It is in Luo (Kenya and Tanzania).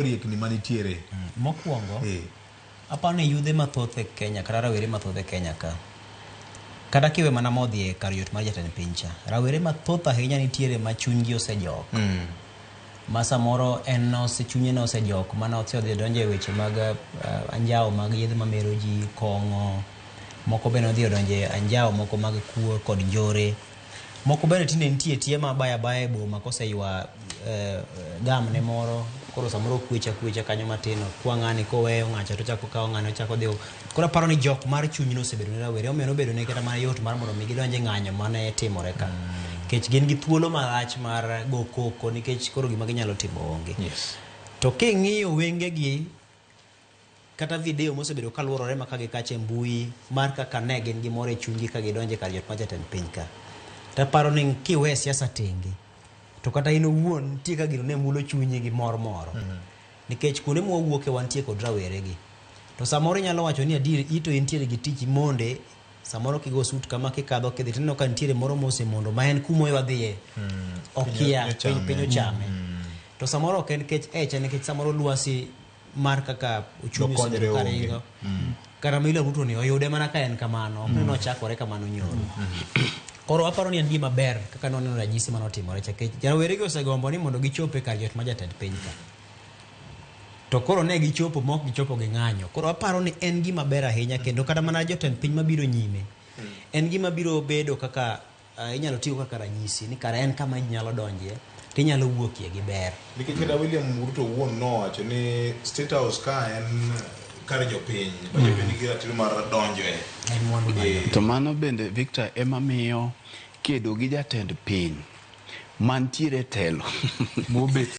riekni manitiere. Mokwongo, apane yudhe mathoth e Kenya, kata rawere mathoth e Kenya ka. Kata kiwe mana modhi e kar yot mar jatend piny cha. Rawere mathoth ahinya nitiere ma chunygi osejok. Ma samoro en chunye no osejok, mana odhi donjo e weche mag anjawo mag yedhe mamero ji, kong'o. Moko bende odhi donjo e anjawo moko mag kuo kod njore. Moko bende tinde nitie tie mabaya baya e boma koseywa gamne moro, koro samoro kwecha kanyo matino, kwa ng'ani koweyo ng'acha to chako kawo ng'ani ochako dhi. Koro aparo ni jok mar chuny no osebedo ne rawere, omiyo nobedo ne kata mana yot mar mondo mi gidonje ng'anyo mane timore ka. Nikech gin gi thuolo marach mar go koko nikech koro gima ginyalo timo onge. To king'iyo wengegi kata video mosebedo kaluorore ma kagi kache mbui mar kaka ne gin gimoro e chunygi ka gidonje kar yot mar jatend piny ka. Taparo ni kiwe siasa tenge to kata in owuon nitie ka gino ne mulo chunyi gi moro. Nikech kuonde mwawuoke wantie kod rawere gi. To samoro inyalo wacho ni adiri ito intiere gi tich monde, samoro kigo sut kama kikadho kidhi tineno ka nitiere moro mosemondo ma en kumo wadhiye. Okia piny ochame. To samoro ok en kech nikech samoro luasi mar kaka uchumi osebedo karingo. Kata William Ruto ni oyude mana ka en kamano, ok ne ochakore kamano nyoro. Koro aparo ni en gima ber kaka noneno ranyisi manotimore chakech raweregi osegombo ni mondo gichope kar yot mar jatend piny ka. To koro ne gichopo mok gichopo gi ng'anyo. Koro aparo ni en gima ber ahinya kendo kata mana jotend piny mabiro nyime. En gima biro bedo kaka inyalo tiyo kaka ranyisi ni kara en kama inyalo donje tinyalo wuokie gi ber. Nikech kada William Ruto wuon nowacho ni State House ka en kar jopiny, jopiny gi ratiro mar donjo e. To mano bende Victor ema miyo kedo gi jatend piny mantiere telo